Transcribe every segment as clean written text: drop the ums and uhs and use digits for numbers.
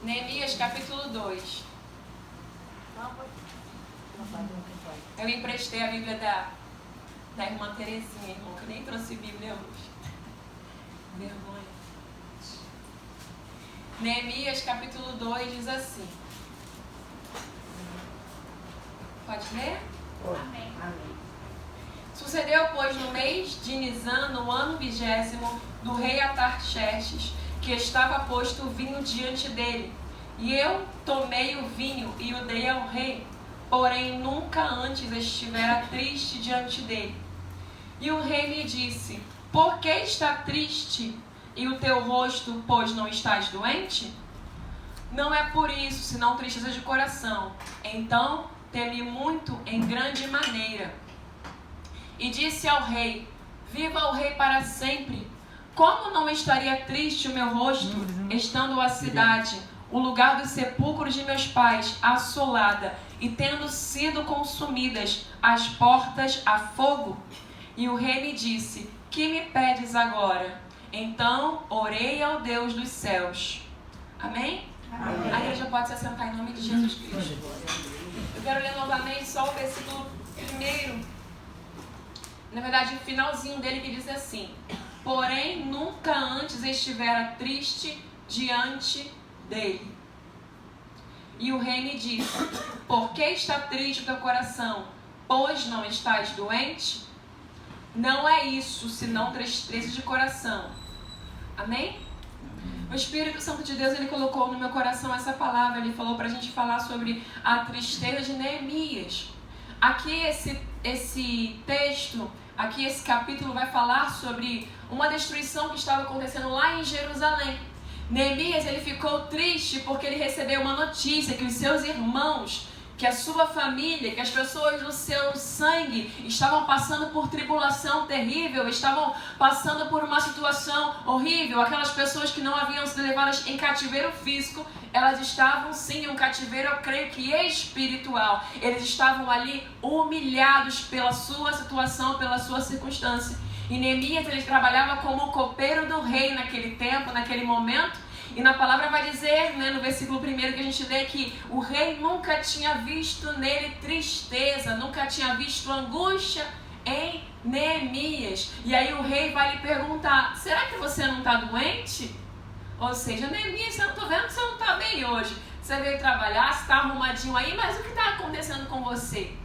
Neemias capítulo 2. Eu emprestei a Bíblia da irmã Terezinha, irmão, que nem trouxe Bíblia hoje. Vergonha. Neemias capítulo 2 diz assim. Pode ler? Amém. Amém. Sucedeu, pois, no mês de Nisan, no ano 20º, do rei Artaxerxes, que estava posto o vinho diante dele. E eu tomei o vinho e o dei ao rei, porém nunca antes estivera triste diante dele. E o rei me disse: por que está triste e o teu rosto, pois não estás doente? Não é por isso, senão tristeza de coração. Então temi muito em grande maneira. E disse ao rei: viva o rei para sempre. Como não estaria triste o meu rosto, estando a cidade, o lugar dos sepulcros de meus pais, assolada, e tendo sido consumidas as portas a fogo? E o rei me disse: que me pedes agora? Então orei ao Deus dos céus. Amém? Amém. A igreja pode se assentar em nome de Jesus Cristo. Eu quero ler novamente só o versículo 1. Na verdade, o finalzinho dele, que diz assim: porém nunca antes estivera triste diante dele. E o rei me disse: por que está triste o teu coração? Pois não estás doente? Não é isso, senão tristeza de coração. Amém? O Espírito Santo de Deus, ele colocou no meu coração essa palavra. Ele falou para a gente falar sobre a tristeza de Neemias. Aqui esse texto, aqui esse capítulo vai falar sobre uma destruição que estava acontecendo lá em Jerusalém. Neemias, ele ficou triste porque ele recebeu uma notícia que os seus irmãos, que a sua família, que as pessoas do seu sangue estavam passando por tribulação terrível, estavam passando por uma situação horrível. Aquelas pessoas que não haviam sido levadas em cativeiro físico, elas estavam sim em um cativeiro, eu creio que espiritual. Eles estavam ali humilhados pela sua situação, pela sua circunstância. E Neemias, ele trabalhava como copeiro do rei naquele tempo, naquele momento. E na palavra vai dizer, no versículo 1 que a gente lê, que o rei nunca tinha visto nele tristeza, nunca tinha visto angústia em Neemias. E aí o rei vai lhe perguntar: será que você não está doente? Ou seja, Neemias, eu estou vendo que você não está bem hoje. Você veio trabalhar, você está arrumadinho aí, mas o que está acontecendo com você?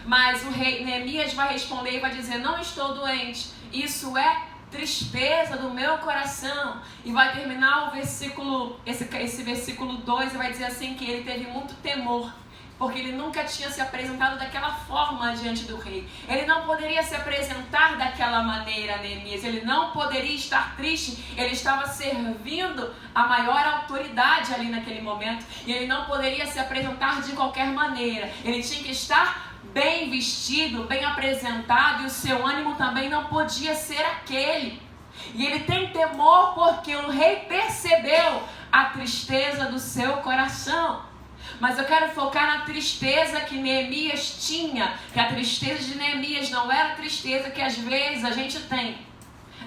Mas o rei Neemias vai responder e vai dizer: não estou doente, isso é tristeza do meu coração. E vai terminar o versículo, esse versículo 2, e vai dizer assim que ele teve muito temor, porque ele nunca tinha se apresentado daquela forma diante do rei. Ele não poderia se apresentar daquela maneira, Neemias. Ele não poderia estar triste. Ele estava servindo a maior autoridade ali naquele momento, e ele não poderia se apresentar de qualquer maneira. Ele tinha que estar bem vestido, bem apresentado, e o seu ânimo também não podia ser aquele. E ele tem temor porque o rei percebeu a tristeza do seu coração. Mas eu quero focar na tristeza que Neemias tinha, que a tristeza de Neemias não era a tristeza que às vezes a gente tem.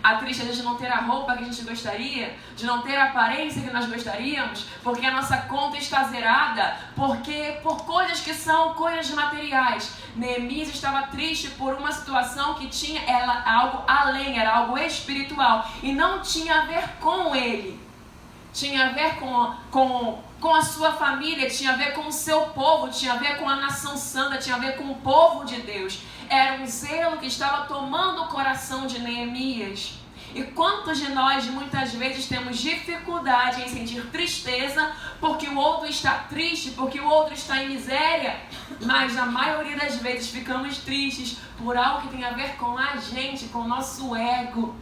A tristeza de não ter a roupa que a gente gostaria, de não ter a aparência que nós gostaríamos, porque a nossa conta está zerada, porque por coisas que são coisas materiais. Neemias estava triste por uma situação que tinha algo além, era algo espiritual, e não tinha a ver com ele. Tinha a ver com a sua família, tinha a ver com o seu povo, tinha a ver com a nação santa, tinha a ver com o povo de Deus. Era um zelo que estava tomando o coração de Neemias. E quantos de nós muitas vezes temos dificuldade em sentir tristeza porque o outro está triste, porque o outro está em miséria, mas na maioria das vezes ficamos tristes por algo que tem a ver com a gente, com o nosso ego.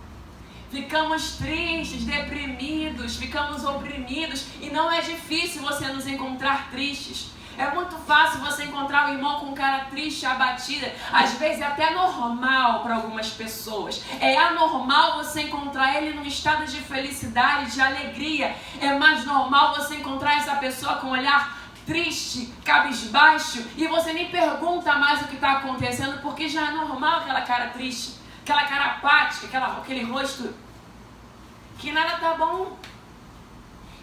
Ficamos tristes, deprimidos, ficamos oprimidos, e não é difícil você nos encontrar tristes. É muito fácil você encontrar um irmão com cara triste, abatida. Às vezes é até normal para algumas pessoas. É anormal você encontrar ele num estado de felicidade, de alegria. É mais normal você encontrar essa pessoa com um olhar triste, cabisbaixo, e você nem pergunta mais o que está acontecendo, porque já é normal aquela cara triste, aquela cara apática, aquele rosto que nada tá bom.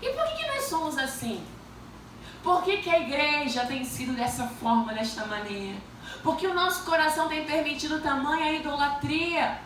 E por que nós somos somos assim? Por que a igreja tem sido dessa forma, desta maneira? Porque o nosso coração tem permitido tamanha idolatria.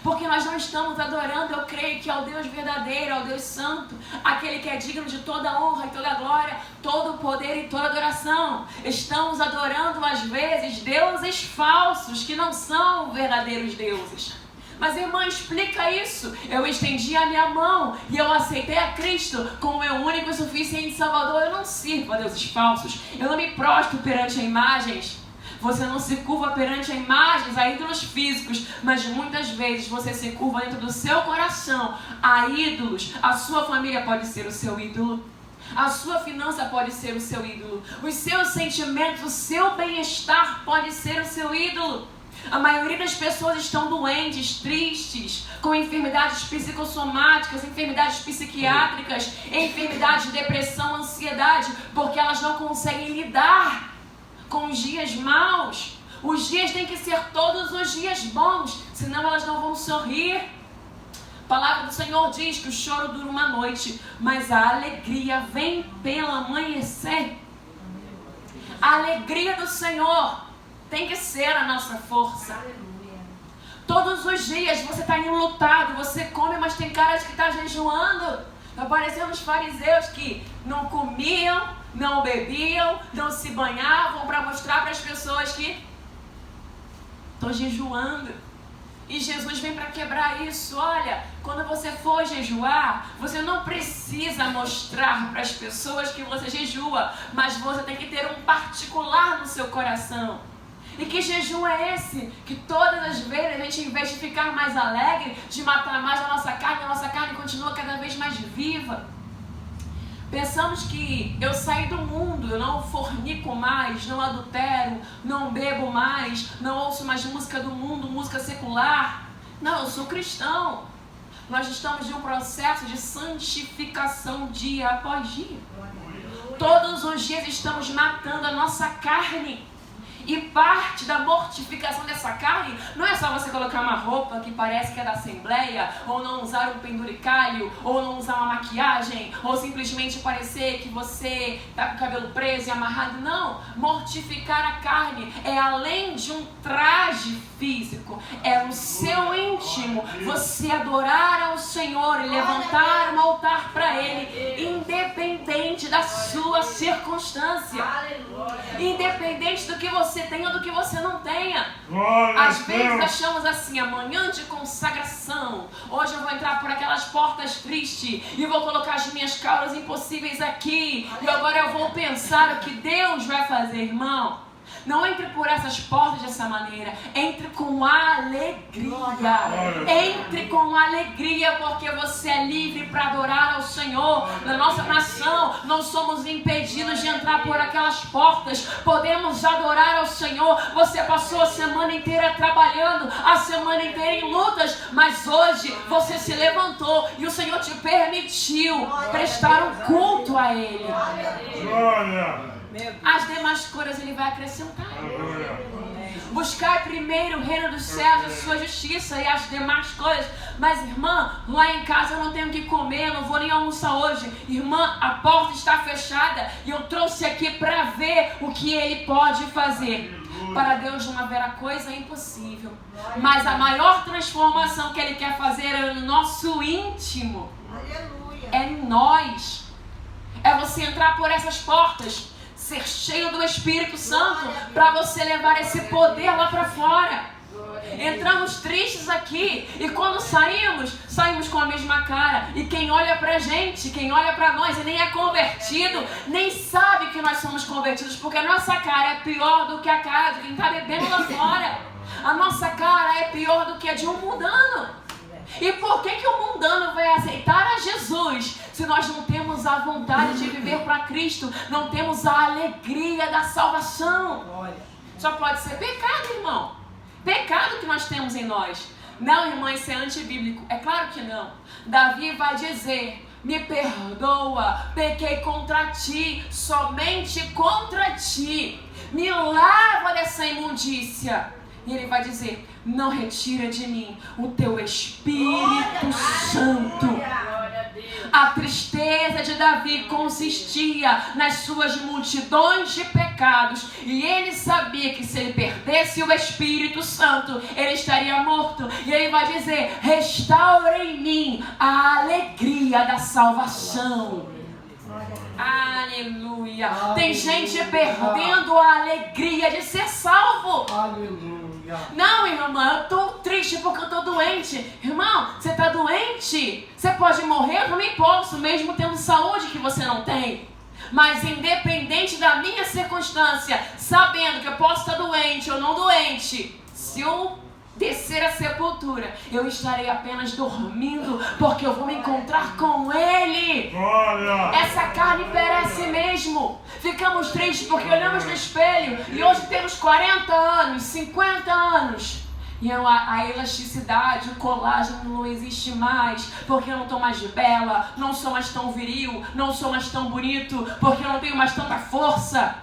Porque nós não estamos adorando, eu creio que ao Deus verdadeiro, ao Deus santo, aquele que é digno de toda honra e toda glória, todo poder e toda adoração. Estamos adorando às vezes deuses falsos que não são verdadeiros deuses. Mas irmã, explica isso. Eu estendi a minha mão e eu aceitei a Cristo como meu único e suficiente Salvador. Eu não sirvo a deuses falsos. Eu não me prostro perante imagens. Você não se curva perante imagens, a ídolos físicos, mas muitas vezes você se curva dentro do seu coração a ídolos. A sua família pode ser o seu ídolo. A sua finança pode ser o seu ídolo. Os seus sentimentos, o seu bem-estar pode ser o seu ídolo. A maioria das pessoas estão doentes, tristes, com enfermidades psicossomáticas, enfermidades psiquiátricas, enfermidades de depressão, ansiedade, porque elas não conseguem lidar com os dias maus. Os dias têm que ser todos os dias bons, senão elas não vão sorrir. A palavra do Senhor diz que o choro dura uma noite, mas a alegria vem pelo amanhecer. A alegria do Senhor tem que ser a nossa força. Aleluia. Todos os dias você está enlutado, você come, mas tem cara de que está jejuando. Está parecendo os fariseus que não comiam, não bebiam, não se banhavam para mostrar para as pessoas que estou jejuando. E Jesus vem para quebrar isso. Olha, quando você for jejuar, você não precisa mostrar para as pessoas que você jejua, mas você tem que ter um particular no seu coração. E que jejum é esse? Que todas as vezes a gente, em vez de ficar mais alegre, de matar mais a nossa carne continua cada vez mais viva. Pensamos que eu saí do mundo, eu não fornico mais, não adultero, não bebo mais, não ouço mais música do mundo, música secular. Não, eu sou cristão. Nós estamos em um processo de santificação dia após dia. Todos os dias estamos matando a nossa carne. E parte da mortificação dessa carne não é só você colocar uma roupa que parece que é da Assembleia, ou não usar um penduricalho, ou não usar uma maquiagem, ou simplesmente parecer que você está com o cabelo preso e amarrado. Não, mortificar a carne é além de um traje físico, é no seu íntimo você adorar ao Senhor e levantar um altar para Ele, independente da sua circunstância, independente do que você tenha ou do que você não tenha. Às vezes achamos assim, amanhã de consagração, hoje eu vou entrar por aquelas portas tristes e vou colocar as minhas causas impossíveis aqui, e agora eu vou pensar o que Deus vai fazer. Irmão, não entre por essas portas dessa maneira. Entre com alegria. Entre com alegria, porque você é livre para adorar ao Senhor. Na nossa nação, não somos impedidos de entrar por aquelas portas. Podemos adorar ao Senhor. Você passou a semana inteira trabalhando, a semana inteira em lutas, mas hoje você se levantou e o Senhor te permitiu prestar um culto a Ele. As demais coisas Ele vai acrescentar. Buscar primeiro o reino dos céus, a sua justiça, e as demais coisas. Mas irmã, lá em casa eu não tenho o que comer, eu não vou nem almoçar hoje. Irmã, a porta está fechada e eu trouxe aqui para ver o que Ele pode fazer. Para Deus não haverá coisa impossível. Mas a maior transformação que Ele quer fazer é no nosso íntimo. É em nós. É você entrar por essas portas, ser cheio do Espírito Santo, para você levar esse poder lá para fora. Entramos tristes aqui e quando saímos com a mesma cara. E quem olha pra gente, quem olha pra nós e nem é convertido, nem sabe que nós somos convertidos, porque a nossa cara é pior do que a cara de quem está bebendo lá fora. A nossa cara é pior do que a de um mundano. E por que o mundano vai aceitar a Jesus se nós não temos a vontade de viver para Cristo, não temos a alegria da salvação? Só pode ser pecado, irmão. Pecado que nós temos em nós. Não, irmã, isso é antibíblico. É claro que não. Davi vai dizer: me perdoa, pequei contra ti, somente contra ti. Me lava dessa imundícia. E ele vai dizer: não retira de mim o teu Espírito Santo. A tristeza de Davi consistia nas suas multidões de pecados. E ele sabia que se ele perdesse o Espírito Santo, ele estaria morto. E ele vai dizer: restaura em mim a alegria da salvação. Aleluia. Tem gente perdendo a alegria de ser salvo. Aleluia. Não, irmã, eu tô triste porque eu tô doente. Irmão, você tá doente? Você pode morrer? Eu também posso, mesmo tendo saúde que você não tem. Mas independente da minha circunstância, sabendo que eu posso estar doente ou não doente, se eu descer a sepultura, eu estarei apenas dormindo, porque eu vou me encontrar com Ele. Essa carne perece mesmo. Ficamos tristes porque olhamos no espelho e hoje temos 40 anos, 50 anos. E a elasticidade, o colágeno não existe mais, porque eu não estou mais bela, não sou mais tão viril, não sou mais tão bonito, porque eu não tenho mais tanta força.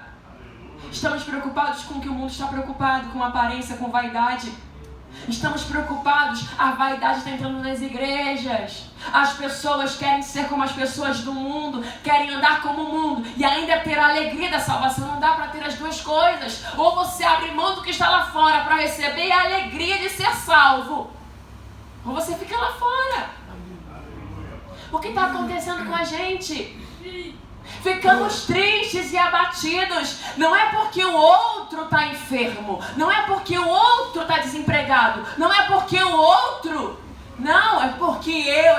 Estamos preocupados com o que o mundo está preocupado, com aparência, com vaidade. Estamos preocupados, a vaidade está entrando nas igrejas. As pessoas querem ser como as pessoas do mundo, querem andar como o mundo e ainda ter a alegria da salvação. Não dá para ter as duas coisas. Ou você abre mão do que está lá fora para receber a alegria de ser salvo, ou você fica lá fora. O que está acontecendo com a gente? Ficamos tristes e abatidos. Não é porque o outro está enfermo, não é porque o outro está desempregado, não é porque o outro, não, é porque eu,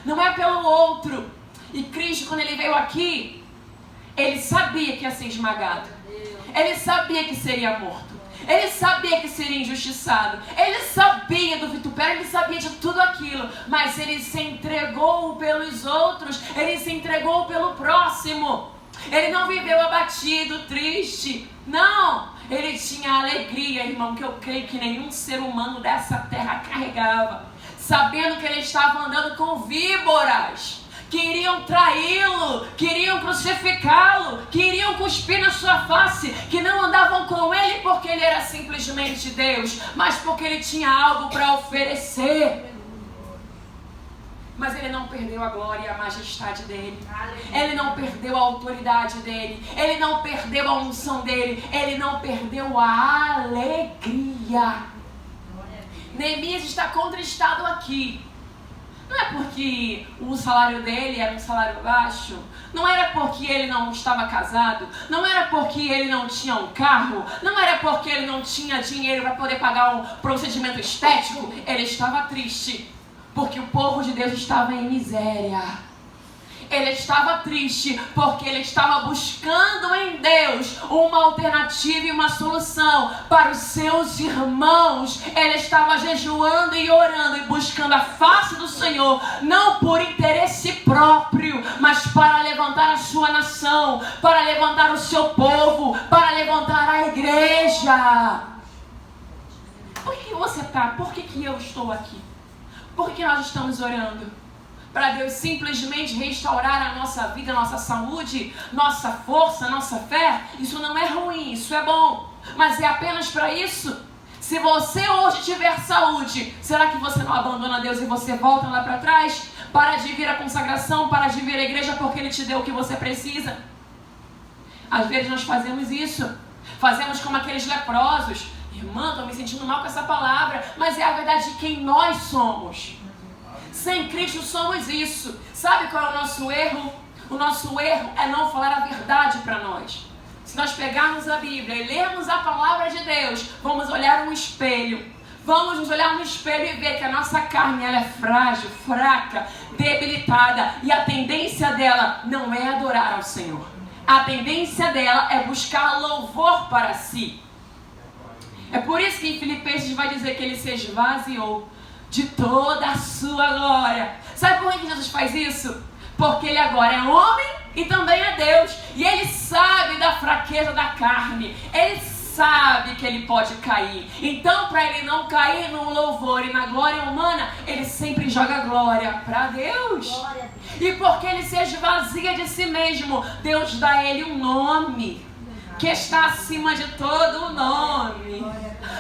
não é pelo outro. E Cristo, quando ele veio aqui, ele sabia que ia ser esmagado, ele sabia que seria morto, ele sabia que seria injustiçado, ele sabia do vitupério, ele sabia de tudo aquilo, mas ele se entregou pelos outros, ele se entregou pelo próximo. Ele não viveu abatido, triste, não, ele tinha alegria, irmão, que eu creio que nenhum ser humano dessa terra carregava, sabendo que ele estava andando com víboras, queriam traí-lo, queriam crucificá-lo, queriam cuspir na sua face, que não andavam com ele porque ele era simplesmente Deus, mas porque ele tinha algo para oferecer. Mas ele não perdeu a glória e a majestade dele. Ele não perdeu a autoridade dele. Ele não perdeu a unção dele. Ele não perdeu a alegria. Neemias está contristado aqui. Não é porque o salário dele era um salário baixo. Não era porque ele não estava casado. Não era porque ele não tinha um carro. Não era porque ele não tinha dinheiro para poder pagar um procedimento estético. Ele estava triste porque o povo de Deus estava em miséria. Ele estava triste porque ele estava buscando em Deus uma alternativa e uma solução para os seus irmãos. Ele estava jejuando e orando e buscando a face do Senhor, não por interesse próprio, mas para levantar a sua nação, para levantar o seu povo, para levantar a igreja. Por que você está? Por que eu estou aqui? Por que nós estamos orando? Para Deus simplesmente restaurar a nossa vida, a nossa saúde, nossa força, nossa fé? Isso não é ruim, isso é bom. Mas é apenas para isso? Se você hoje tiver saúde, será que você não abandona Deus e você volta lá para trás? Para de vir a consagração, para de vir a igreja porque Ele te deu o que você precisa? Às vezes nós fazemos isso. Fazemos como aqueles leprosos. Irmã, estou me sentindo mal com essa palavra, mas é a verdade de quem nós somos. Sem Cristo somos isso. Sabe qual é o nosso erro? O nosso erro é não falar a verdade para nós. Se nós pegarmos a Bíblia e lermos a palavra de Deus, vamos olhar um espelho. Vamos nos olhar no espelho e ver que a nossa carne ela é frágil, fraca, debilitada. E a tendência dela não é adorar ao Senhor. A tendência dela é buscar louvor para si. É por isso que em Filipenses vai dizer que ele se esvaziou de toda a sua glória. Sabe por que Jesus faz isso? Porque ele agora é homem e também é Deus. E ele sabe da fraqueza da carne. Ele sabe que ele pode cair. Então, para ele não cair no louvor e na glória humana, ele sempre joga glória para Deus. E porque ele se esvazia de si mesmo, Deus dá a ele um nome que está acima de todo o nome,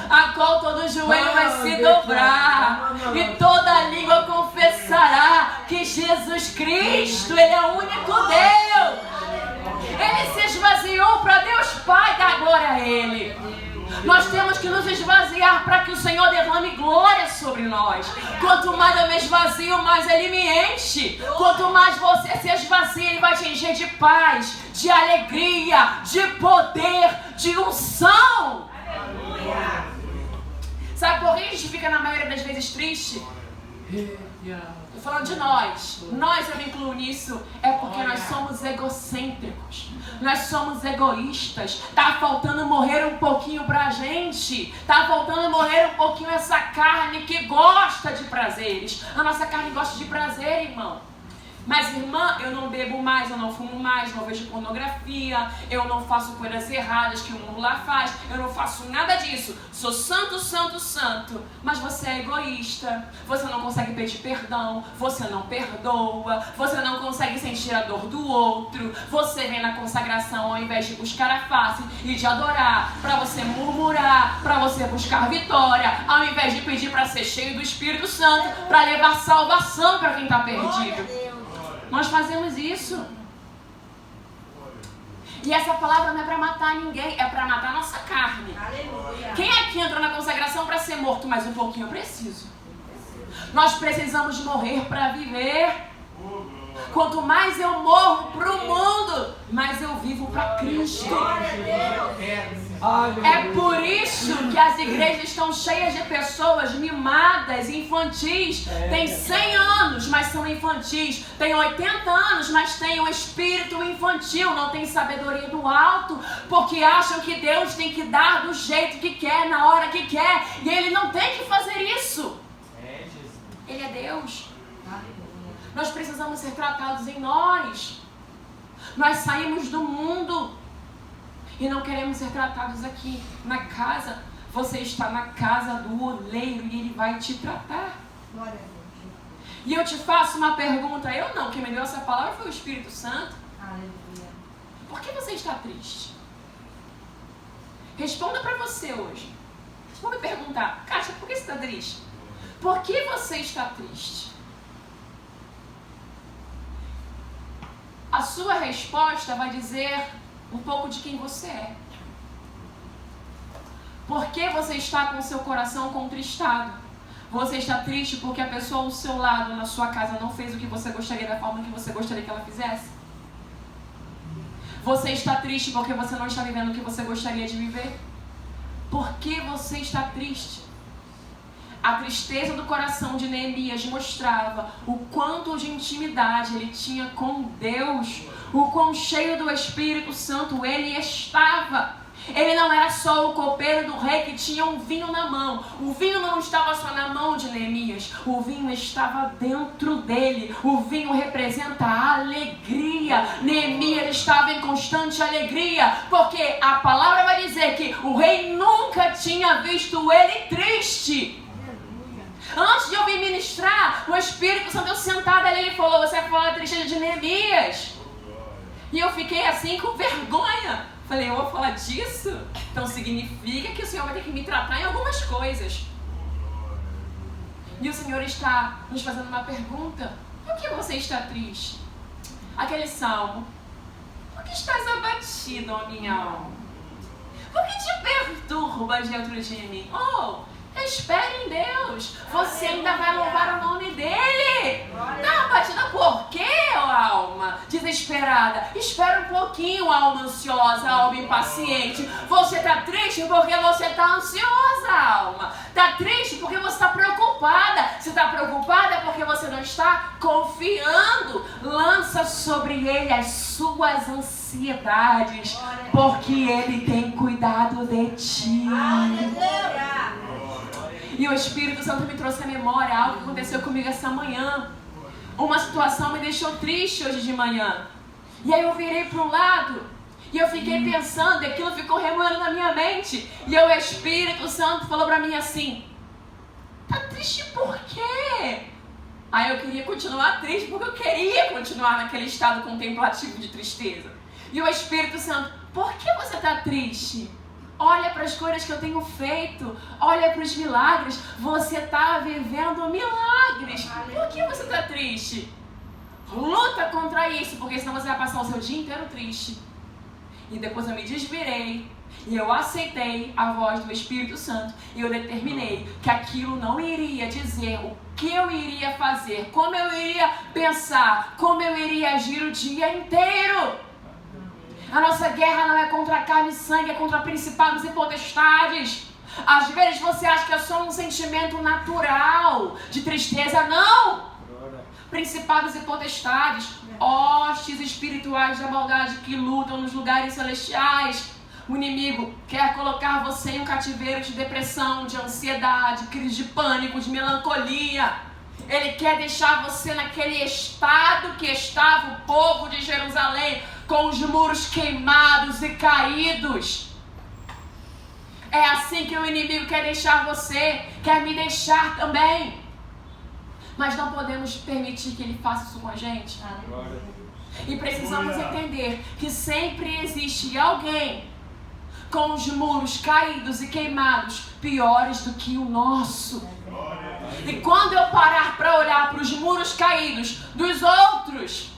a qual todo joelho vai se dobrar e toda língua confessar confessará que Jesus Cristo, Ele é o único Deus. Ele se esvaziou para Deus Pai dar glória a Ele. Nós temos que nos esvaziar para que o Senhor derrame glória sobre nós. Quanto mais eu me esvazio, mais Ele me enche. Quanto mais você se esvazia, Ele vai te encher de paz, de alegria, de poder, de unção. Sabe por que a gente fica na maioria das vezes triste? Estou falando de nós. Nós, eu me incluo nisso. É porque nós somos egocêntricos. Nós somos egoístas. Tá faltando morrer um pouquinho pra gente. Tá faltando morrer um pouquinho essa carne que gosta de prazeres. A nossa carne gosta de prazer, irmão. Mas, irmã, eu não bebo mais, eu não fumo mais, não vejo pornografia, eu não faço coisas erradas que o mundo lá faz, eu não faço nada disso. Sou santo, santo, santo. Mas você é egoísta, você não consegue pedir perdão, você não perdoa, você não consegue sentir a dor do outro, você vem na consagração ao invés de buscar a face e de adorar, para você murmurar, para você buscar vitória, ao invés de pedir para ser cheio do Espírito Santo, para levar salvação para quem está perdido. Nós fazemos isso. E essa palavra não é para matar ninguém, é para matar a nossa carne. Aleluia. Quem aqui entrou na consagração para ser morto? Mais um pouquinho eu preciso. Nós precisamos morrer para viver. Quanto mais eu morro para o mundo, mais eu vivo para Cristo. É por isso que as igrejas estão cheias de pessoas mimadas, infantis. Tem 100 anos, mas são infantis. Tem 80 anos, mas tem um espírito infantil. Não tem sabedoria do alto, porque acham que Deus tem que dar do jeito que quer, na hora que quer. E Ele não tem que fazer isso. Ele é Deus. Nós precisamos ser tratados em nós. Nós saímos do mundo e não queremos ser tratados aqui na casa. Você está na casa do oleiro e Ele vai te tratar. E eu te faço uma pergunta. Eu não, quem me deu essa palavra foi o Espírito Santo. Por que você está triste? Responda para você hoje. Vou me perguntar, Kátia, por que você está triste? Por que você está triste? A sua resposta vai dizer um pouco de quem você é. Por que você está com o seu coração contristado? Você está triste porque a pessoa ao seu lado, na sua casa, não fez o que você gostaria da forma que você gostaria que ela fizesse? Você está triste porque você não está vivendo o que você gostaria de viver? Por que você está triste? A tristeza do coração de Neemias mostrava o quanto de intimidade ele tinha com Deus, o quão cheio do Espírito Santo ele estava. Ele não era só o copeiro do rei que tinha um vinho na mão. O vinho não estava só na mão de Neemias, o vinho estava dentro dele. O vinho representa a alegria. Neemias estava em constante alegria, porque a palavra vai dizer que o rei nunca tinha visto ele triste. Antes de eu vir ministrar, o Espírito Santo, eu sentada ali, ele falou: você falou a tristeza de Neemias. E eu fiquei assim com vergonha. Falei: eu vou falar disso? Então significa que o Senhor vai ter que me tratar em algumas coisas. E o Senhor está nos fazendo uma pergunta: por que você está triste? Aquele salmo: por que estás abatido, ó minha alma? Por que te perturba dentro de mim? Espere em Deus. Você ainda vai louvar o nome dEle. Tá abatida por quê, ó alma desesperada? Espera um pouquinho, alma ansiosa, alma impaciente. Você tá triste porque você tá ansiosa, alma. Tá triste porque você tá preocupada. Se tá preocupada é porque você não está confiando. Lança sobre Ele as suas ansiedades, porque Ele tem cuidado de ti. E o Espírito Santo me trouxe à memória algo que aconteceu comigo essa manhã. Uma situação me deixou triste hoje de manhã. E aí eu virei para um lado e eu fiquei pensando, e aquilo ficou remoendo na minha mente. E o Espírito Santo falou para mim assim: tá triste por quê? Aí eu queria continuar triste porque eu queria continuar naquele estado contemplativo de tristeza. E o Espírito Santo: por que você tá triste? Olha para as coisas que eu tenho feito. Olha para os milagres. Você está vivendo milagres. Por que você está triste? Luta contra isso, porque senão você vai passar o seu dia inteiro triste. E depois eu me desvirei. E eu aceitei a voz do Espírito Santo. E eu determinei que aquilo não iria dizer o que eu iria fazer, como eu iria pensar, como eu iria agir o dia inteiro. A nossa guerra não é contra a carne e sangue, é contra principados e potestades. Às vezes você acha que é só um sentimento natural de tristeza. Não! Principados e potestades, hostes espirituais da maldade que lutam nos lugares celestiais. O inimigo quer colocar você em um cativeiro de depressão, de ansiedade, crise de pânico, de melancolia. Ele quer deixar você naquele estado que estava o povo de Jerusalém, com os muros queimados e caídos. É assim que o inimigo quer deixar você, quer me deixar também. Mas não podemos permitir que ele faça isso com a gente. E precisamos entender que sempre existe alguém com os muros caídos e queimados piores do que o nosso. E quando eu parar para olhar para os muros caídos dos outros,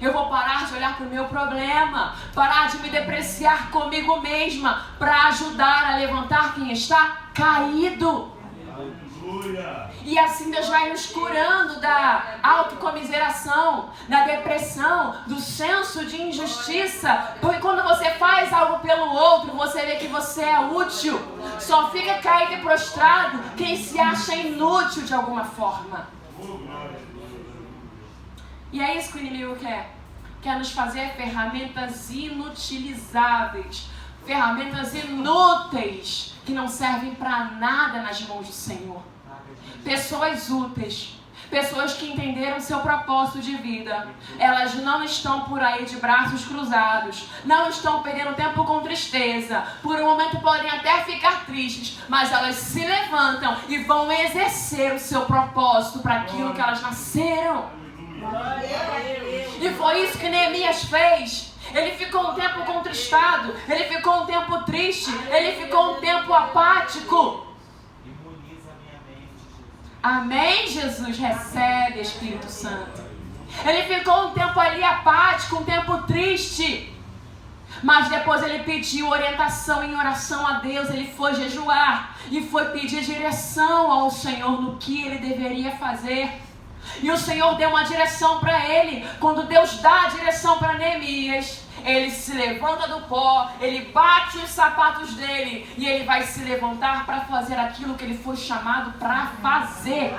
eu vou parar de olhar para o meu problema, parar de me depreciar comigo mesma, para ajudar a levantar quem está caído. E assim Deus vai nos curando da autocomiseração, da depressão, do senso de injustiça. Porque quando você faz algo pelo outro, você vê que você é útil. Só fica caído e prostrado quem se acha inútil de alguma forma. E é isso que o inimigo quer. Quer nos fazer ferramentas inutilizáveis, ferramentas inúteis, que não servem para nada nas mãos do Senhor. Pessoas úteis, pessoas que entenderam seu propósito de vida, elas não estão por aí de braços cruzados, não estão perdendo tempo com tristeza. Por um momento podem até ficar tristes, mas elas se levantam e vão exercer o seu propósito para aquilo que elas nasceram. E foi isso que Neemias fez. Ele ficou um tempo contristado, ele ficou um tempo triste, ele ficou um tempo apático. Amém, Jesus? Recebe, Espírito Santo. Ele ficou um tempo ali apático, um tempo triste. Mas depois ele pediu orientação em oração a Deus. Ele foi jejuar e foi pedir direção ao Senhor no que ele deveria fazer. E o Senhor deu uma direção para ele. Quando Deus dá a direção para Neemias, ele se levanta do pó, ele bate os sapatos dele e ele vai se levantar para fazer aquilo que ele foi chamado para fazer.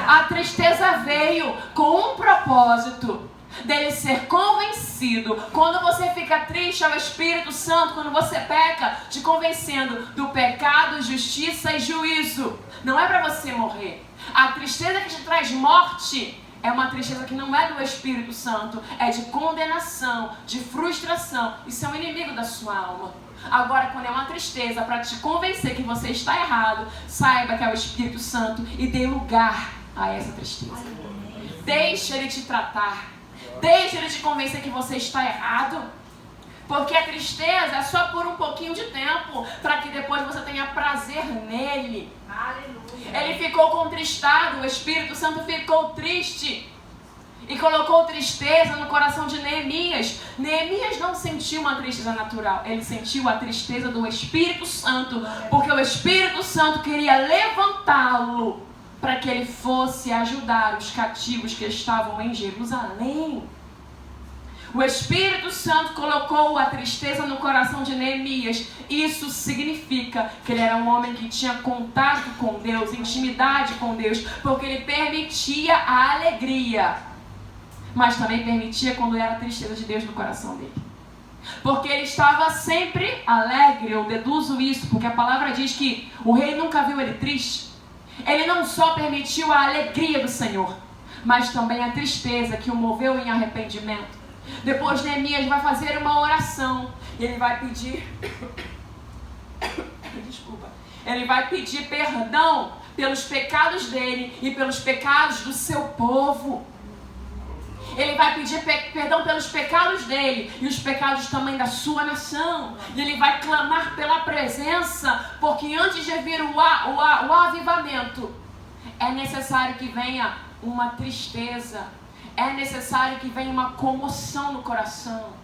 A tristeza veio com um propósito, dele ser convencido. Quando você fica triste, é o Espírito Santo, quando você peca, te convencendo do pecado, justiça e juízo. Não é para você morrer. A tristeza que te traz morte é uma tristeza que não é do Espírito Santo, é de condenação, de frustração. Isso é um inimigo da sua alma. Agora, quando é uma tristeza para te convencer que você está errado, saiba que é o Espírito Santo e dê lugar a essa tristeza. Deixe ele te tratar. Deixe ele te convencer que você está errado. Porque a tristeza é só por um pouquinho de tempo, para que depois você tenha prazer nele. Aleluia. Ele ficou contristado, o Espírito Santo ficou triste e colocou tristeza no coração de Neemias. Neemias não sentiu uma tristeza natural, ele sentiu a tristeza do Espírito Santo, porque o Espírito Santo queria levantá-lo para que ele fosse ajudar os cativos que estavam em Jerusalém. O Espírito Santo colocou a tristeza no coração de Neemias. Isso significa que ele era um homem que tinha contato com Deus, intimidade com Deus, porque ele permitia a alegria, mas também permitia quando era a tristeza de Deus no coração dele. Porque ele estava sempre alegre, eu deduzo isso, porque a palavra diz que o rei nunca viu ele triste. Ele não só permitiu a alegria do Senhor, mas também a tristeza que o moveu em arrependimento. Depois Neemias vai fazer uma oração e ele vai pedir ele vai pedir perdão pelos pecados dele e pelos pecados do seu povo. Ele vai pedir perdão pelos pecados dele e os pecados também da sua nação. E ele vai clamar pela presença, porque antes de vir o avivamento, é necessário que venha uma tristeza, é necessário que venha uma comoção no coração.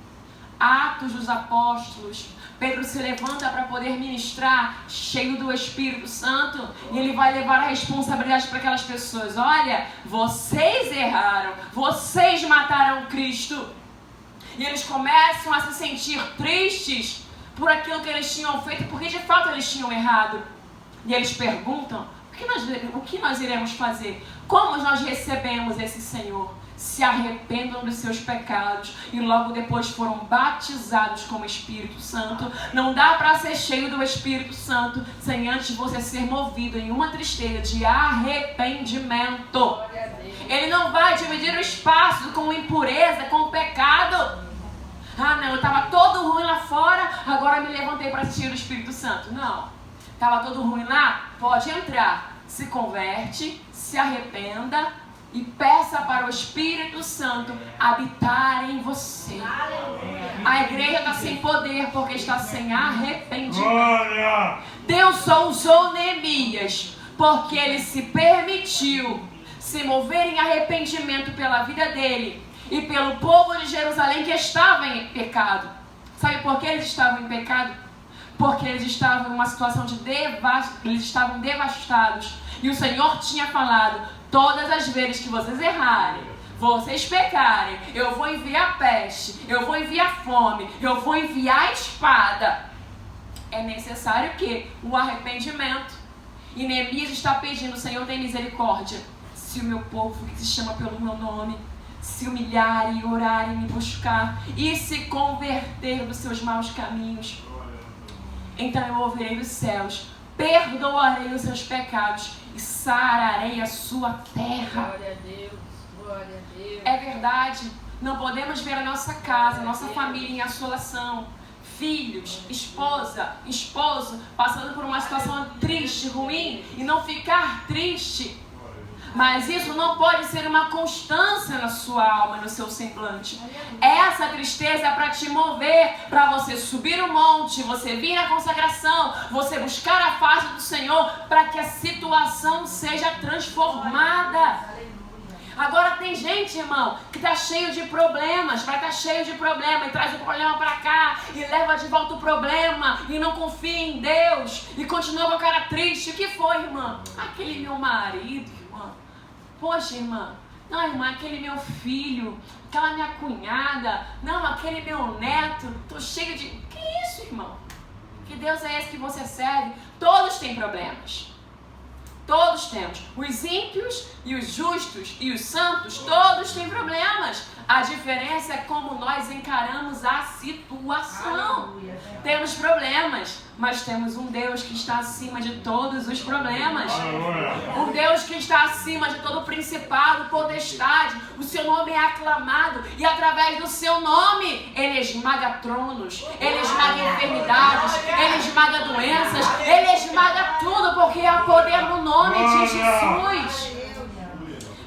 Atos dos Apóstolos, Pedro se levanta para poder ministrar, cheio do Espírito Santo, e ele vai levar a responsabilidade para aquelas pessoas. Olha, vocês erraram, vocês mataram Cristo. E eles começam a se sentir tristes por aquilo que eles tinham feito, porque de fato eles tinham errado. E eles perguntam, o que nós iremos fazer? Como nós recebemos esse Senhor? Se arrependam dos seus pecados e logo depois foram batizados com o Espírito Santo. Não dá para ser cheio do Espírito Santo sem antes você ser movido em uma tristeza de arrependimento. Ele não vai dividir o espaço com impureza, com pecado. Ah não, eu estava todo ruim lá fora, agora me levantei para assistir o Espírito Santo. Não, estava todo ruim lá, pode entrar, se converte, se arrependa e peça para o Espírito Santo habitar em você. A igreja está sem poder porque está sem arrependimento. Deus só usou Neemias porque ele se permitiu se mover em arrependimento pela vida dele e pelo povo de Jerusalém que estava em pecado. Sabe por que eles estavam em pecado? Porque eles estavam em uma situação de eles estavam devastados. E o Senhor tinha falado: todas as vezes que vocês errarem, vocês pecarem, eu vou enviar peste, eu vou enviar fome, eu vou enviar a espada. É necessário que o arrependimento. E Neemias está pedindo: Senhor, tem misericórdia. Se o meu povo que se chama pelo meu nome se humilharem, orarem, me buscar e se converter dos seus maus caminhos, então eu ouvirei dos céus, perdoarei os seus pecados e sararei a sua terra. Glória a Deus, glória a Deus. É verdade, não podemos ver a nossa casa, a nossa família em assolação. Filhos, esposa, esposo, passando por uma situação triste, ruim, e não ficar triste. Mas isso não pode ser uma constância na sua alma, no seu semblante. Essa tristeza é para te mover, para você subir o monte, você vir à consagração, você buscar a face do Senhor, para que a situação seja transformada. Agora tem gente, irmão, que está cheio de problemas, vai estar cheio de problema e traz o problema para cá e leva de volta o problema e não confia em Deus e continua com a cara triste. O que foi, irmã? Aquele meu marido, irmã. Poxa, irmã. Não, irmã, aquele meu filho, aquela minha cunhada, não, aquele meu neto. Tô cheio de... Que isso, irmão? Que Deus é esse que você serve? Todos têm problemas. Todos temos. Os ímpios e os justos e os santos, todos têm problemas. A diferença é como nós encaramos a situação. Aleluia. Temos problemas, mas temos um Deus que está acima de todos os problemas. Um Deus que está acima de todo principado, potestade. O seu nome é aclamado e através do seu nome Ele esmaga tronos, Ele esmaga enfermidades, Ele esmaga doenças, Ele esmaga tudo, porque há poder no nome de Jesus.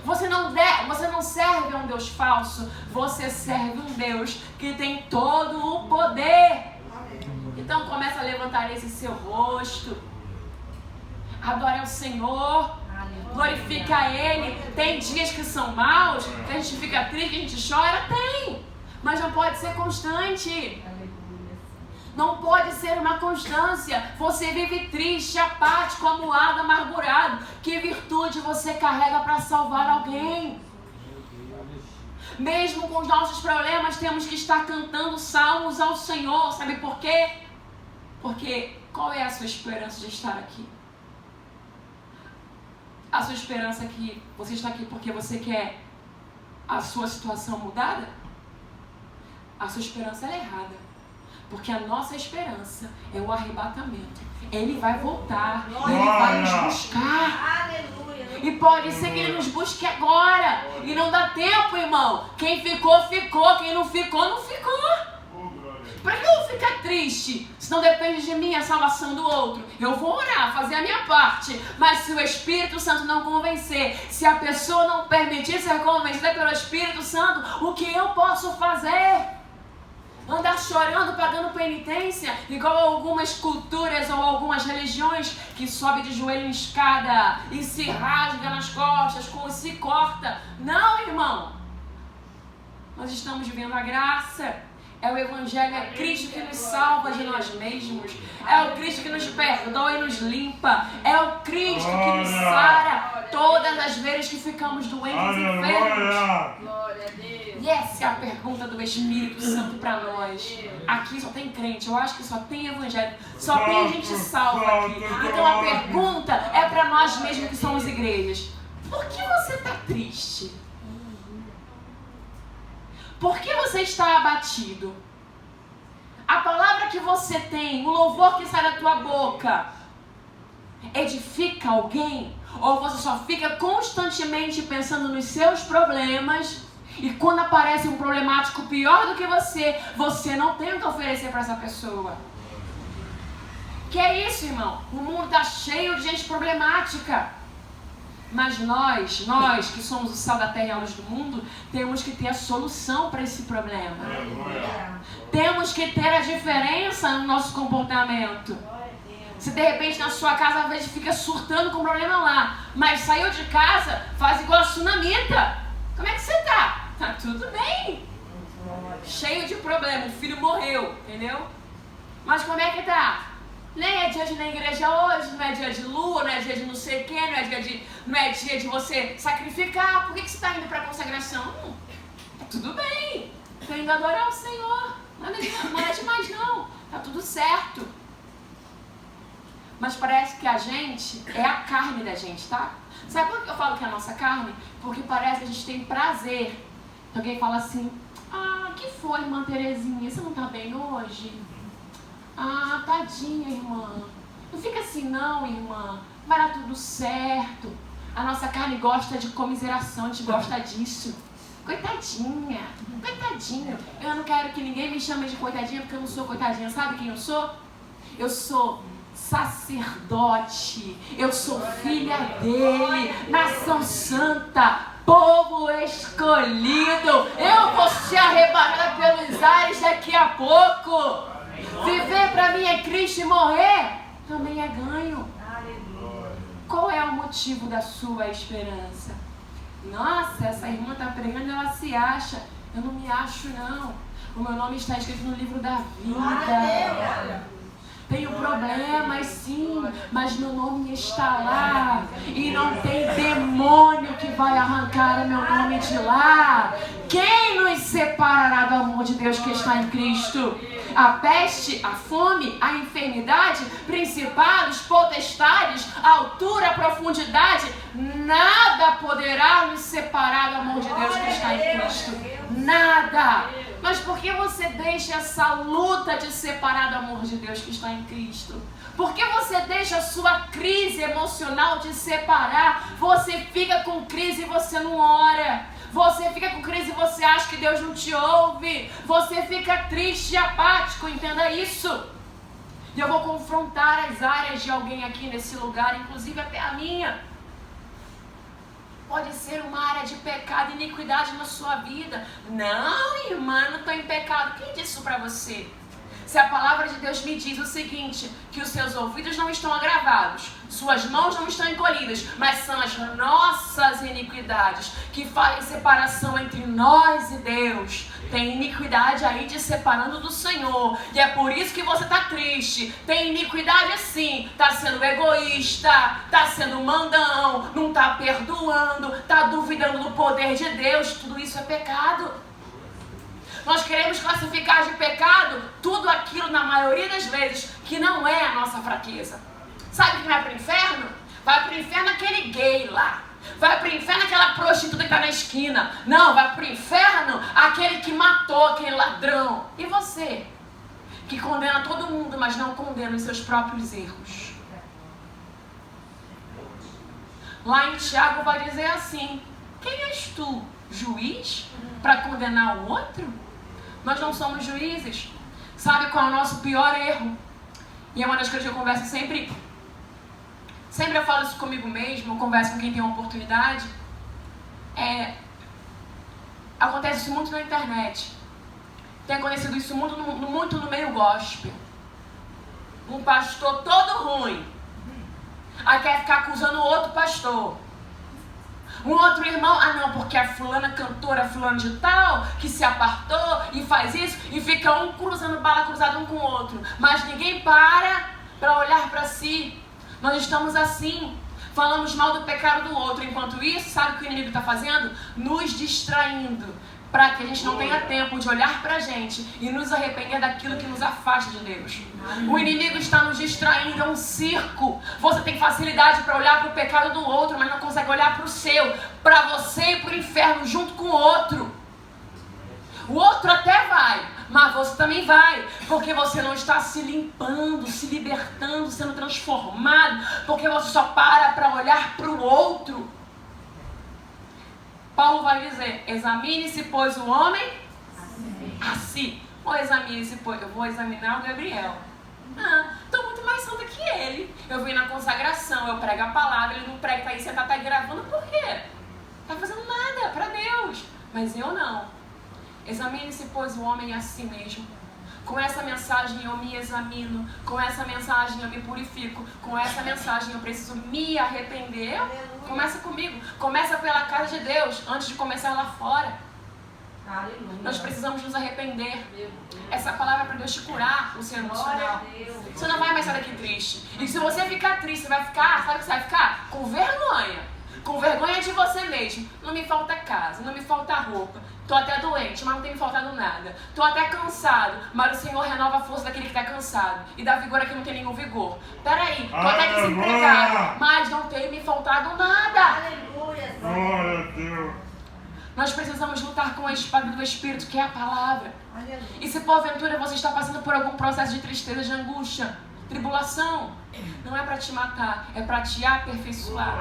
Você não serve a um Deus falso, você serve um Deus que tem todo o poder. Então começa a levantar esse seu rosto, adore ao Senhor, glorifica a Ele. Tem dias que são maus, que a gente fica triste, que a gente chora, tem, mas não pode ser constante. Não pode ser uma constância. Você vive triste, apático, amuado, amargurado. Que virtude você carrega para salvar alguém? Mesmo com os nossos problemas, temos que estar cantando salmos ao Senhor. Sabe por quê? Porque qual é a sua esperança de estar aqui? A sua esperança é que você está aqui porque você quer a sua situação mudada? A sua esperança é errada. Porque a nossa esperança é o arrebatamento. Ele vai voltar. Ele vai nos buscar. E pode ser que Ele nos busque agora. E não dá tempo, irmão. Quem ficou, ficou. Quem não ficou, não ficou. Para que eu vou ficar triste se não depende de mim a salvação do outro? Eu vou orar, fazer a minha parte. Mas se o Espírito Santo não convencer, se a pessoa não permitir ser convencida pelo Espírito Santo, o que eu posso fazer? Andar chorando, pagando penitência, igual algumas culturas ou algumas religiões que sobe de joelho em escada e se rasga nas costas, se corta. Não, irmão. Nós estamos vivendo a graça. É o Evangelho, é Cristo que nos salva de nós mesmos. É o Cristo que nos perdoa e nos limpa. É o Cristo que nos sara todas as vezes que ficamos doentes e enfermos. Glória a Deus. E essa é a pergunta do Espírito Santo para nós. Aqui só tem crente, eu acho que só tem Evangelho, só tem gente salva aqui. Então a pergunta é para nós mesmos que somos igrejas. Por que você está triste? Por que você está abatido? A palavra que você tem, o louvor que sai da tua boca, edifica alguém? Ou você só fica constantemente pensando nos seus problemas e quando aparece um problemático pior do que você não tem o que oferecer para essa pessoa? Que é isso, irmão? O mundo está cheio de gente problemática. Mas nós que somos o sal da terra e a luz do mundo, temos que ter a solução para esse problema. Temos que ter a diferença no nosso comportamento. Se de repente na sua casa às vezes fica surtando com o problema lá, mas saiu de casa, faz igual a tsunamita. Como é que você tá? Tá tudo bem. Cheio de problema, o filho morreu, entendeu? Mas como é que tá? Nem é dia de ir na igreja hoje, não é dia de lua, não é dia de não sei o que, não é dia de você sacrificar. Por que você está indo para a consagração? Tá tudo bem, estou indo adorar o Senhor. Nada é demais não, tá tudo certo. Mas parece que a gente é a carne da gente, tá? Sabe por que eu falo que é a nossa carne? Porque parece que a gente tem prazer. Alguém fala assim, que foi, irmã Terezinha? Você não tá bem hoje? Tadinha, irmã. Não fica assim não, irmã. Vai dar tudo certo. A nossa carne gosta de comiseração, a gente gosta disso. Coitadinha, coitadinha. Eu não quero que ninguém me chame de coitadinha, porque eu não sou coitadinha. Sabe quem eu sou? Eu sou sacerdote. Eu sou filha dele. Nação santa. Povo escolhido. Eu vou ser arrebatada pelos ares daqui a pouco. Viver para mim é Cristo e morrer também é ganho. Qual é o motivo da sua esperança? Nossa, essa irmã está pregando, ela se acha. Eu não me acho, não. O meu nome está escrito no livro da vida. Tenho problemas, sim, mas meu nome está lá. E não tem demônio que vai arrancar o meu nome de lá. Quem nos separará do amor de Deus que está em Cristo? A peste, a fome, a enfermidade, principados, potestades, altura, profundidade, nada poderá nos separar do amor de Deus que está em Cristo. Nada. Mas por que você deixa essa luta de separar do amor de Deus que está em Cristo? Por que você deixa a sua crise emocional de separar? Você fica com crise e você não ora. Você fica com crise e você acha que Deus não te ouve. Você fica triste e apático, entenda isso. E eu vou confrontar as áreas de alguém aqui nesse lugar, inclusive até a minha. Pode ser uma área de pecado e iniquidade na sua vida. Não, irmã, não estou em pecado. Quem disse isso para você? Se a palavra de Deus me diz o seguinte, que os seus ouvidos não estão agravados, suas mãos não estão encolhidas, mas são as nossas iniquidades que fazem separação entre nós e Deus. Tem iniquidade aí te separando do Senhor. E é por isso que você está triste. Tem iniquidade sim. Está sendo egoísta. Está sendo mandão. Não está perdoando. Está duvidando do poder de Deus. Tudo isso é pecado. Nós queremos classificar de pecado tudo aquilo, na maioria das vezes, que não é a nossa fraqueza. Sabe quem vai para o inferno? Vai para o inferno aquele gay lá. Vai para o inferno aquela prostituta que está na esquina. Não, vai para o inferno aquele que matou, aquele ladrão. E você? Que condena todo mundo, mas não condena os seus próprios erros. Lá em Tiago vai dizer assim, quem és tu, juiz, para condenar o outro? Nós não somos juízes. Sabe qual é o nosso pior erro? E é uma das coisas que eu converso sempre eu falo isso comigo mesmo, eu converso com quem tem uma oportunidade. Acontece isso muito na internet. Tem acontecido isso muito no meio gospel. Um pastor todo ruim. Aí quer ficar acusando o outro pastor. Um outro irmão, não, porque a fulana cantora, fulano de tal, que se apartou e faz isso, e fica um cruzando bala cruzada um com o outro. Mas ninguém para olhar para si. Nós estamos assim, falamos mal do pecado do outro. Enquanto isso, sabe o que o inimigo está fazendo? Nos distraindo, para que a gente não tenha tempo de olhar para a gente e nos arrepender daquilo que nos afasta de Deus. O inimigo está nos distraindo, é um circo. Você tem facilidade para olhar para o pecado do outro, mas não consegue olhar para o seu, para você e para o inferno junto com o outro. O outro até vai, mas você também vai, porque você não está se limpando, se libertando, sendo transformado, porque você só para olhar para o outro. Paulo vai dizer, examine-se, pois, o homem a si. Ou examine-se, pois, eu vou examinar o Gabriel. Estou muito mais santa que ele. Eu vim na consagração, eu prego a palavra, ele não prega, está aí sentado, está gravando, por quê? Está fazendo nada para Deus. Mas eu não. Examine-se, pois, o homem a si mesmo. Com essa mensagem eu me examino, com essa mensagem eu me purifico, com essa mensagem eu preciso me arrepender. Começa comigo, começa pela casa de Deus, antes de começar lá fora. Aleluia. Nós precisamos nos arrepender. Essa palavra é para Deus te curar o seu emocional. Você não vai mais sair daqui triste. E se você ficar triste, você vai ficar, sabe o que você vai ficar? Com vergonha. Com vergonha de você mesmo. Não me falta casa, não me falta roupa. Estou até doente, mas não tem me faltado nada. Estou até cansado, mas o Senhor renova a força daquele que está cansado. E dá vigor a quem não tem nenhum vigor. Peraí, estou até desempregado, mas não tem me faltado nada. Aleluia. Glória a Deus. Nós precisamos lutar com a espada do Espírito, que é a palavra. E se porventura você está passando por algum processo de tristeza, de angústia, tribulação, não é para te matar, é para te aperfeiçoar.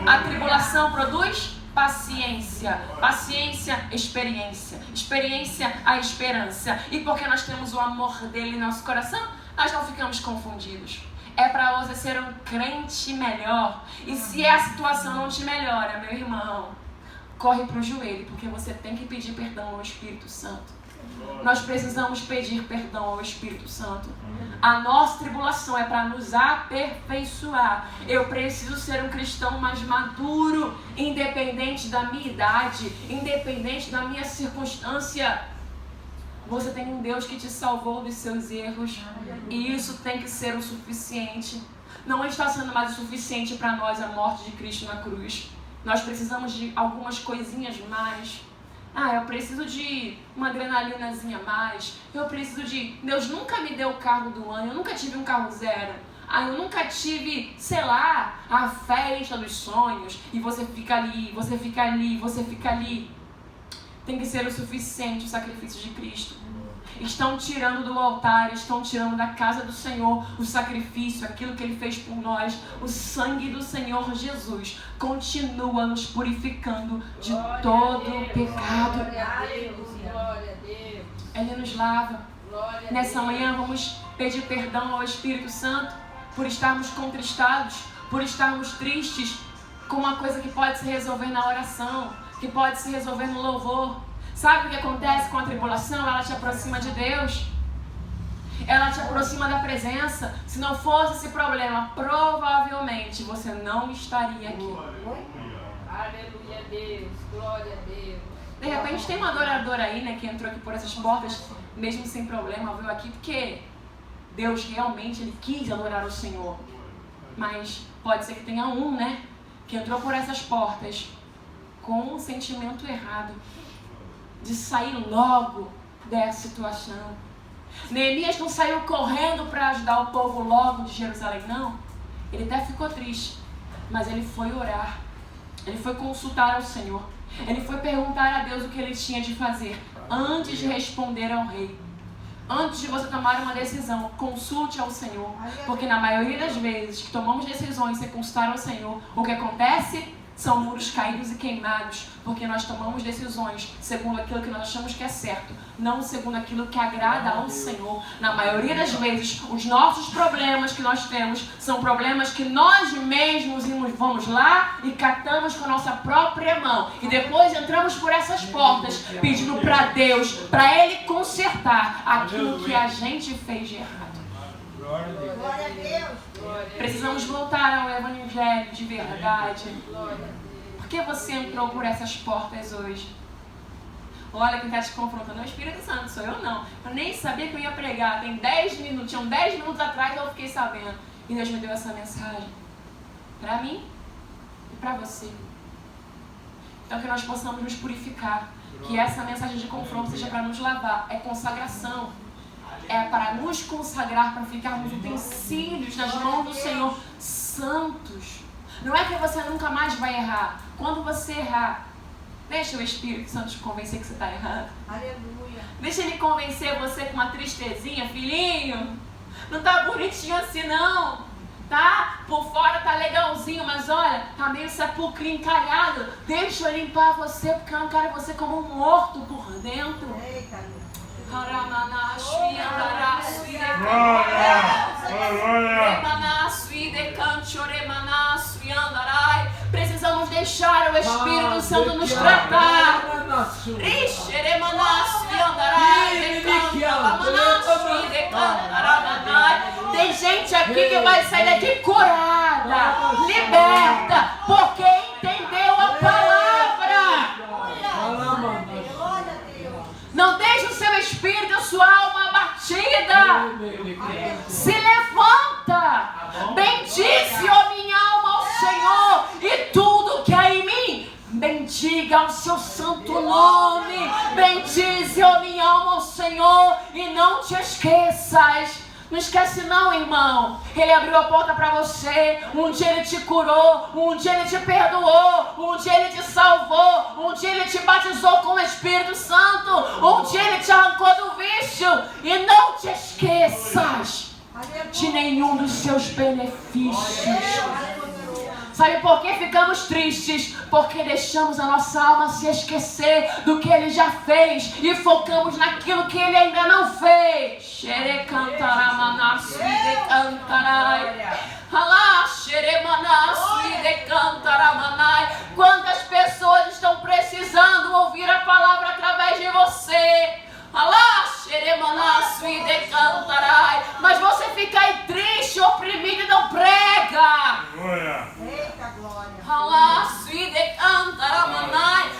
A tribulação produz paciência, paciência, experiência, experiência, a esperança. E porque nós temos o amor dele em nosso coração, nós não ficamos confundidos. É para você ser um crente melhor. E se a situação não te melhora, meu irmão, corre para o joelho, porque você tem que pedir perdão ao Espírito Santo. Nós precisamos pedir perdão ao Espírito Santo. A nossa tribulação é para nos aperfeiçoar. Eu preciso ser um cristão mais maduro, independente da minha idade, independente da minha circunstância. Você tem um Deus que te salvou dos seus erros, e isso tem que ser o suficiente. Não está sendo mais o suficiente para nós a morte de Cristo na cruz. Nós precisamos de algumas coisinhas mais. Eu preciso de uma adrenalinazinha a mais. Eu preciso de... Deus nunca me deu o carro do ano. Eu nunca tive um carro zero. Eu nunca tive, sei lá, a festa dos sonhos. E você fica ali, você fica ali, você fica ali. Tem que ser o suficiente o sacrifício de Cristo. Estão tirando do altar, estão tirando da casa do Senhor o sacrifício, aquilo que Ele fez por nós. O sangue do Senhor Jesus continua nos purificando de todo pecado. Glória a Deus. Ele nos lava. Nessa manhã vamos pedir perdão ao Espírito Santo por estarmos contristados, por estarmos tristes com uma coisa que pode se resolver na oração, que pode se resolver no louvor. Sabe o que acontece com a tribulação? Ela te aproxima de Deus. Ela te aproxima da presença. Se não fosse esse problema, provavelmente você não estaria aqui. Aleluia a Deus. Glória a Deus. De repente tem uma adoradora aí, né, que entrou aqui por essas portas, mesmo sem problema, veio aqui porque Deus realmente ele quis adorar o Senhor. Mas pode ser que tenha um, né, que entrou por essas portas com um sentimento errado de sair logo dessa situação. Neemias não saiu correndo para ajudar o povo logo de Jerusalém, não. Ele até ficou triste, mas ele foi orar. Ele foi consultar ao Senhor. Ele foi perguntar a Deus o que ele tinha de fazer antes de responder ao rei. Antes de você tomar uma decisão, consulte ao Senhor. Porque na maioria das vezes que tomamos decisões sem consultar ao Senhor, o que acontece? São muros caídos e queimados, porque nós tomamos decisões segundo aquilo que nós achamos que é certo, não segundo aquilo que agrada ao Senhor. Na maioria das vezes, os nossos problemas que nós temos são problemas que nós mesmos vamos lá e catamos com a nossa própria mão. E depois entramos por essas portas, pedindo para Deus, para Ele consertar aquilo que a gente fez de errado. Glória a Deus. Precisamos voltar ao Evangelho de verdade. Por que você entrou por essas portas hoje? Olha quem está te confrontando é o Espírito Santo, sou eu não. Eu nem sabia que eu ia pregar. Tinham 10 minutos atrás eu fiquei sabendo. E Deus me deu essa mensagem. Para mim e para você. Então que nós possamos nos purificar. Que essa mensagem de confronto seja para nos lavar. É consagração. É para nos consagrar, para ficarmos utensílios nas mãos do Senhor, santos. Não é que você nunca mais vai errar. Quando você errar, deixa o Espírito Santo te convencer que você está errado. Aleluia. Deixa ele convencer você com uma tristezinha, filhinho. Não tá bonitinho assim não. Tá? Por fora tá legalzinho, mas olha, tá meio sepulcrinho, encalhado. Deixa eu limpar você, porque eu não quero você como um morto por dentro. Eita, Deus. Precisamos deixar o Espírito Santo nos tratar. Tem gente aqui que vai sair daqui curada, liberta, porque entendeu a palavra. Não deixe o seu espírito, a sua alma abatida. Se levanta. Bendize, ó minha alma, ao Senhor, e tudo que há em mim, bendiga o seu santo nome. Bendize, ó minha alma, ao Senhor, e não te esqueças. Não esquece não, irmão. Ele abriu a porta para você. Um dia ele te curou. Um dia ele te perdoou. Um dia ele te salvou. Um dia ele te batizou com o Espírito Santo. Um dia ele te arrancou do vício. E não te esqueças de nenhum dos seus benefícios. Sabe por que ficamos tristes? Porque deixamos a nossa alma se esquecer do que Ele já fez e focamos naquilo que Ele ainda não fez. Quantas pessoas estão precisando ouvir a palavra através de você? Mas você fica aí triste, oprimido e não prega. Eita, glória.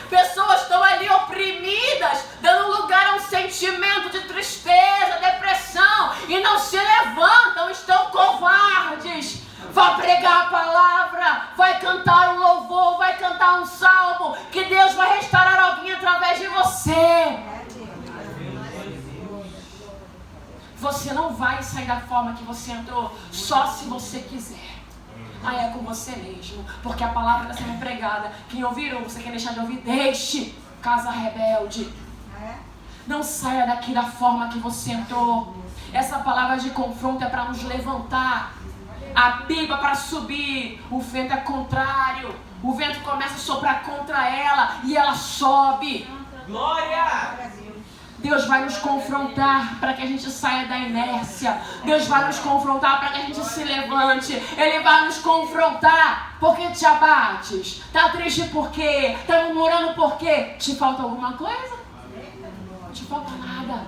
Pessoas estão ali oprimidas, dando lugar a um sentimento de tristeza, depressão, e não se levantam, estão covardes. Vai pregar a palavra, vai cantar um louvor, vai cantar um salmo, que Deus vai restaurar alguém através de você. Você não vai sair da forma que você entrou, só se você quiser. Aí é com você mesmo, porque a palavra está sendo pregada. Quem ouvir ou você quer deixar de ouvir, deixe. Casa rebelde. Não saia daqui da forma que você entrou. Essa palavra de confronto é para nos levantar. A pipa para subir. O vento é contrário. O vento começa a soprar contra ela e ela sobe. Glória! Deus vai nos confrontar para que a gente saia da inércia. Deus vai nos confrontar para que a gente se levante. Ele vai nos confrontar porque te abates. Tá triste por quê? Tá murmurando por quê? Te falta alguma coisa? Não te falta nada.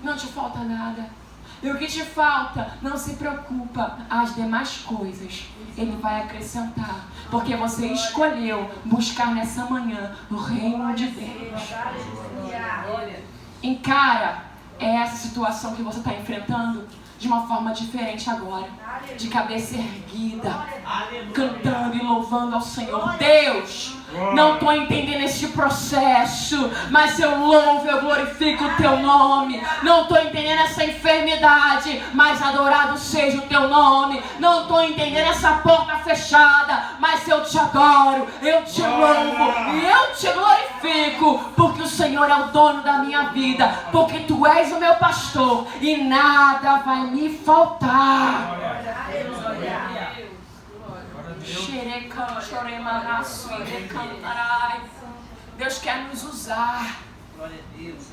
Não te falta nada. E o que te falta, não se preocupa. As demais coisas Ele vai acrescentar. Porque você escolheu buscar nessa manhã o reino de Deus. Encara essa situação que você está enfrentando de uma forma diferente agora. De cabeça erguida, cantando e louvando ao Senhor. Deus, não estou entendendo esse processo, mas eu louvo, eu glorifico o teu nome. Não estou entendendo essa enfermidade, mas adorado seja o teu nome. Não estou entendendo essa porta fechada, mas eu te adoro, eu te louvo e eu te glorifico, porque o Senhor é o dono da minha vida, porque tu és o meu pastor e nada vai me faltar. Deus quer nos usar. Glória a Deus.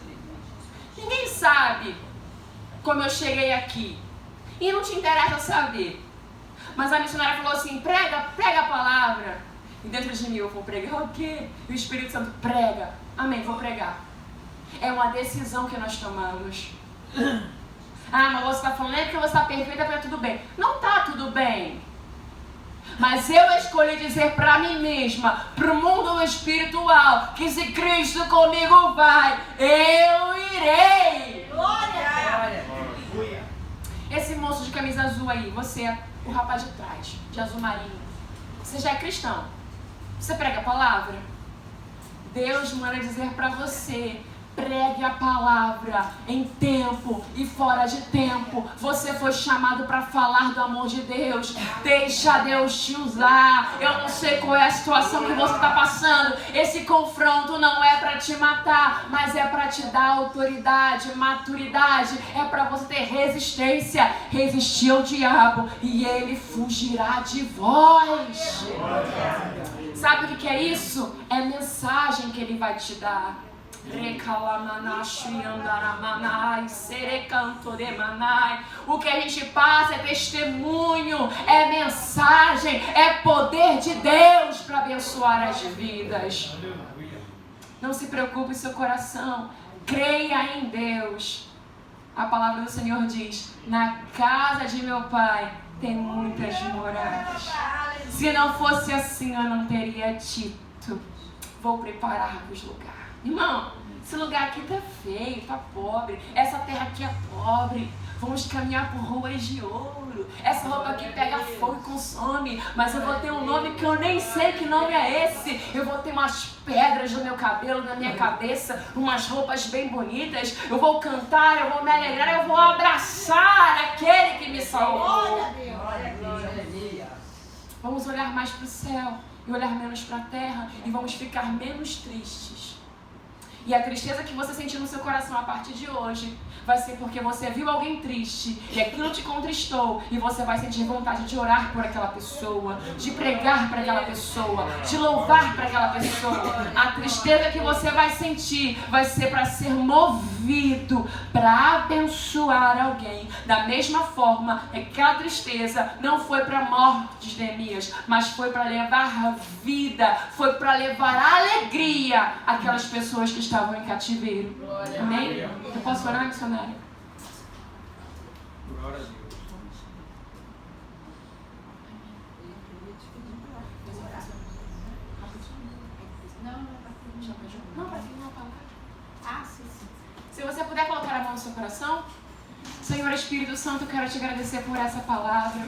Ninguém sabe como eu cheguei aqui. E não te interessa saber. Mas a missionária falou assim, prega a palavra. E dentro de mim eu vou pregar o quê? E o Espírito Santo prega. Amém, vou pregar. É uma decisão que nós tomamos. Ah, mas você está falando é porque você está perfeita, para tudo bem. Não está tudo bem. Mas eu escolhi dizer para mim mesma, para o mundo espiritual, que se Cristo comigo vai, eu irei. Glória! Esse moço de camisa azul aí, você é o rapaz de trás, de azul marinho. Você já é cristão. Você prega a palavra? Deus manda dizer para você, pregue a palavra em tempo e fora de tempo. Você foi chamado para falar do amor de Deus. Deixa Deus te usar. Eu não sei qual é a situação que você está passando. Esse confronto não é para te matar, mas é para te dar autoridade, maturidade. É para você ter resistência. Resistir ao diabo e ele fugirá de vós. Sabe o que é isso? É mensagem que ele vai te dar. O que a gente passa é testemunho, é mensagem, é poder de Deus para abençoar as vidas. Não se preocupe em seu coração, creia em Deus. A palavra do Senhor diz: na casa de meu pai tem muitas moradas. Se não fosse assim eu não teria dito, vou preparar-vos lugar. Irmão, esse lugar aqui tá feio, tá pobre. Essa terra aqui é pobre. Vamos caminhar por ruas de ouro. Essa roupa aqui pega fogo e consome. Mas eu vou ter um nome que eu nem sei que nome é esse. Eu vou ter umas pedras no meu cabelo, na minha cabeça. Umas roupas bem bonitas. Eu vou cantar, eu vou me alegrar. Eu vou abraçar aquele que me salvou. Vamos olhar mais para o céu e olhar menos para a terra. E vamos ficar menos tristes. E a tristeza que você sentir no seu coração a partir de hoje vai ser porque você viu alguém triste e aquilo te contristou e você vai sentir vontade de orar por aquela pessoa, de pregar para aquela pessoa, de louvar para aquela pessoa. A tristeza que você vai sentir vai ser para ser movido para abençoar alguém. Da mesma forma, aquela tristeza não foi para a morte de Neemias, mas foi para levar vida, foi para levar alegria àquelas pessoas que estavam em cativeiro. Amém? Eu posso orar, missionário? Glória a Deus. Se você puder colocar a mão no seu coração. Senhor Espírito Santo, eu quero te agradecer por essa palavra.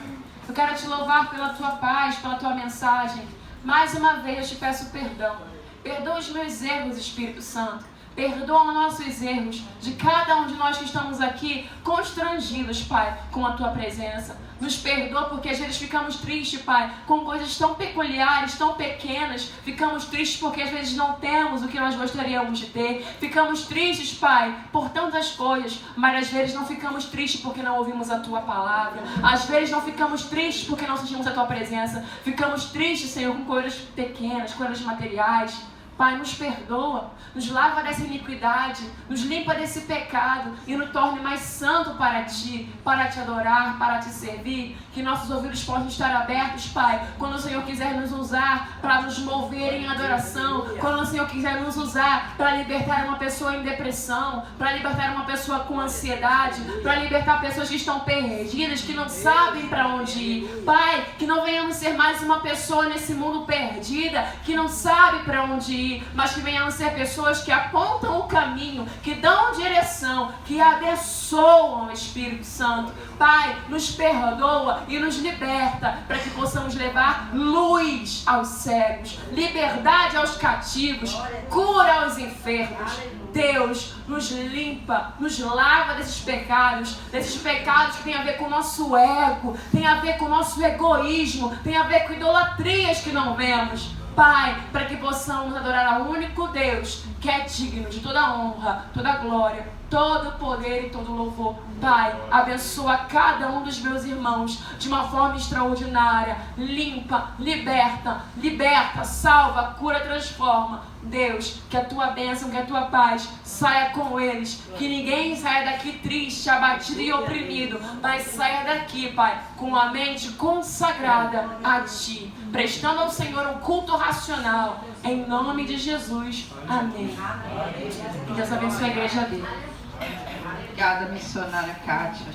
Eu quero te louvar pela tua paz, pela tua mensagem. Mais uma vez eu te peço perdão. Perdoa os meus erros, Espírito Santo. Perdoa os nossos erros, de cada um de nós que estamos aqui constrangidos, Pai, com a Tua presença. Nos perdoa porque às vezes ficamos tristes, Pai, com coisas tão peculiares, tão pequenas. Ficamos tristes porque às vezes não temos o que nós gostaríamos de ter. Ficamos tristes, Pai, por tantas coisas, mas às vezes não ficamos tristes porque não ouvimos a Tua palavra. Às vezes não ficamos tristes porque não sentimos a Tua presença. Ficamos tristes, Senhor, com coisas pequenas, coisas materiais. Pai, nos perdoa, nos lava dessa iniquidade, nos limpa desse pecado e nos torne mais santo para Ti, para Te adorar, para Te servir. Que nossos ouvidos possam estar abertos, Pai, quando o Senhor quiser nos usar para nos mover em adoração, quando o Senhor quiser nos usar para libertar uma pessoa em depressão, para libertar uma pessoa com ansiedade, para libertar pessoas que estão perdidas, que não sabem para onde ir. Pai, que não venhamos ser mais uma pessoa nesse mundo perdida, que não sabe para onde ir, mas que venhamos ser pessoas que apontam o caminho, que dão direção, que abençoam o Espírito Santo. Pai, nos perdoa e nos liberta para que possamos levar luz aos cegos, liberdade aos cativos, cura aos enfermos. Deus, nos limpa, nos lava desses pecados que tem a ver com o nosso ego, tem a ver com o nosso egoísmo, tem a ver com idolatrias que não vemos. Pai, para que possamos vamos adorar ao único Deus que é digno de toda honra, toda glória, todo poder e todo louvor. Pai, abençoa cada um dos meus irmãos de uma forma extraordinária. Limpa, liberta, salva, cura, transforma. Deus, que a tua bênção, que a tua paz saia com eles. Que ninguém saia daqui triste, abatido e oprimido, mas saia daqui, Pai, com a mente consagrada a Ti, prestando ao Senhor um culto racional. Em nome de Jesus. Amém. Deus abençoe a igreja dele. Obrigada, missionária Kátia.